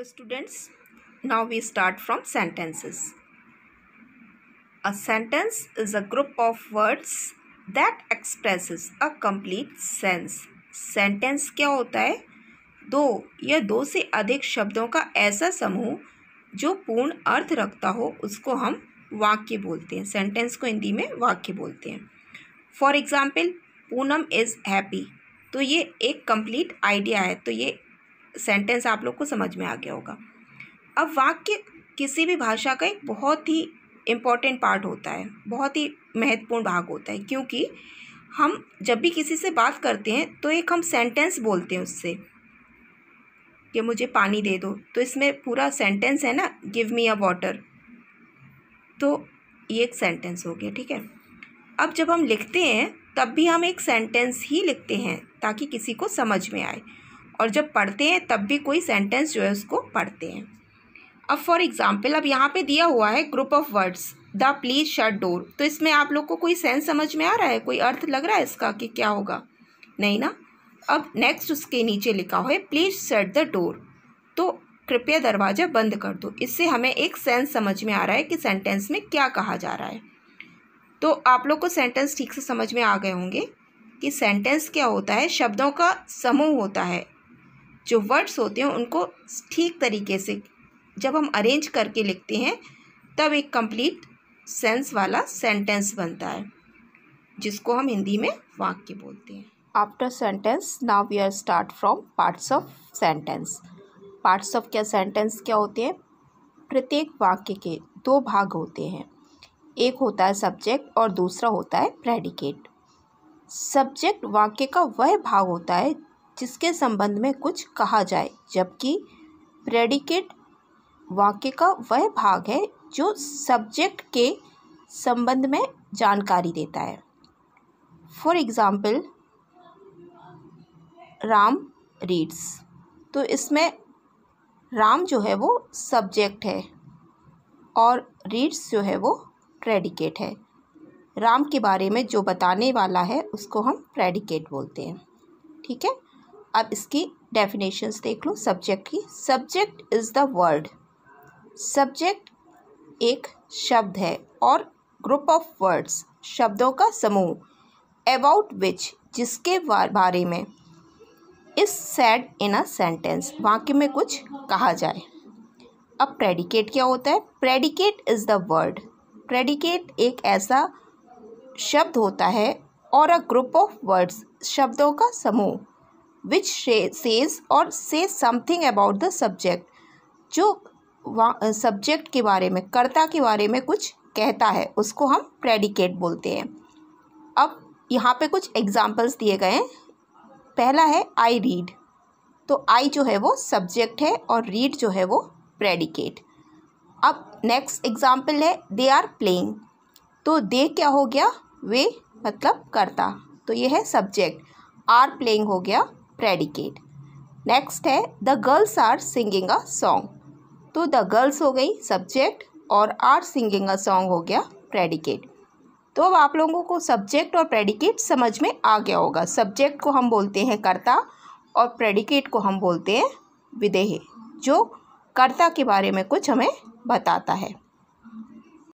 students, now we start from sentences. A sentence is a group of words that expresses a complete sense. Sentence क्या होता है? दो या दो से अधिक शब्दों का ऐसा समूह जो पूर्ण अर्थ रखता हो उसको हम वाक्य बोलते हैं. सेंटेंस को हिंदी में वाक्य बोलते हैं. For example, Poonam is happy. तो ये एक कंप्लीट आइडिया है. तो ये सेंटेंस आप लोग को समझ में आ गया होगा. अब वाक्य किसी भी भाषा का एक बहुत ही इम्पॉर्टेंट पार्ट होता है, बहुत ही महत्वपूर्ण भाग होता है, क्योंकि हम जब भी किसी से बात करते हैं तो एक हम सेंटेंस बोलते हैं उससे कि मुझे पानी दे दो. तो इसमें पूरा सेंटेंस है ना, गिव मी अ वाटर. तो ये एक सेंटेंस हो गया. ठीक है. अब जब हम लिखते हैं तब भी हम एक सेंटेंस ही लिखते हैं ताकि किसी को समझ में आए, और जब पढ़ते हैं तब भी कोई सेंटेंस जो है उसको पढ़ते हैं. अब फॉर एग्जाम्पल, अब यहाँ पे दिया हुआ है group of words, the please shut door. तो इसमें आप लोग को कोई सेंस समझ में आ रहा है, कोई अर्थ लग रहा है इसका कि क्या होगा? नहीं ना. अब नेक्स्ट उसके नीचे लिखा हुआ है प्लीज शट द डोर. तो कृपया दरवाज़ा बंद कर दो. इससे हमें एक सेंस समझ में आ रहा है कि सेंटेंस में क्या कहा जा रहा है. तो आप लोग को सेंटेंस ठीक से समझ में आ गए होंगे कि सेंटेंस क्या होता है. शब्दों का समूह होता है. जो वर्ड्स होते हैं उनको ठीक तरीके से जब हम अरेंज करके लिखते हैं तब एक कंप्लीट सेंस वाला सेंटेंस बनता है, जिसको हम हिंदी में वाक्य बोलते हैं. After sentence now we are start from parts of sentence. Parts of क्या सेंटेंस क्या होते हैं? प्रत्येक वाक्य के दो भाग होते हैं. एक होता है सब्जेक्ट और दूसरा होता है प्रेडिकेट. सब्जेक्ट वाक्य का वह भाग होता है जिसके संबंध में कुछ कहा जाए, जबकि प्रेडिकेट वाक्य का वह भाग है जो सब्जेक्ट के संबंध में जानकारी देता है. For example, Ram reads. तो इसमें राम जो है वो सब्जेक्ट है और रीड्स जो है वो प्रेडिकेट है. राम के बारे में जो बताने वाला है उसको हम प्रेडिकेट बोलते हैं. ठीक है. अब इसकी डेफिनेशंस देख लो सब्जेक्ट की. Subject is the word. Subject एक शब्द है और ग्रुप ऑफ वर्ड्स शब्दों का समूह, अबाउट विच जिसके बारे में, is said in a sentence वाक्य में कुछ कहा जाए. अब प्रेडिकेट क्या होता है? Predicate is the word. Predicate एक ऐसा शब्द होता है और अ ग्रुप ऑफ वर्ड्स शब्दों का समूह, विच सेज और से समथिंग अबाउट द सब्जेक्ट जो सब्जेक्ट के बारे में, कर्ता के बारे में कुछ कहता है, उसको हम प्रेडिकेट बोलते हैं. अब यहाँ पे कुछ एग्जाम्पल्स दिए गए हैं. पहला है आई रीड. तो आई जो है वो सब्जेक्ट है और रीड जो है वो प्रेडिकेट. अब नेक्स्ट एग्जाम्पल है दे आर प्लेइंग. तो दे क्या हो गया? वे मतलब कर्ता. तो ये है सब्जेक्ट. आर प्लेइंग हो गया प्रेडिकेट. नेक्स्ट है the girls are singing a song. तो द गर्ल्स हो गई सब्जेक्ट और आर सिंगिंग अ सॉन्ग हो गया प्रेडिकेट. तो अब आप लोगों को सब्जेक्ट और प्रेडिकेट समझ में आ गया होगा. सब्जेक्ट को हम बोलते हैं कर्ता और प्रेडिकेट को हम बोलते हैं विधेय, जो कर्ता के बारे में कुछ हमें बताता है.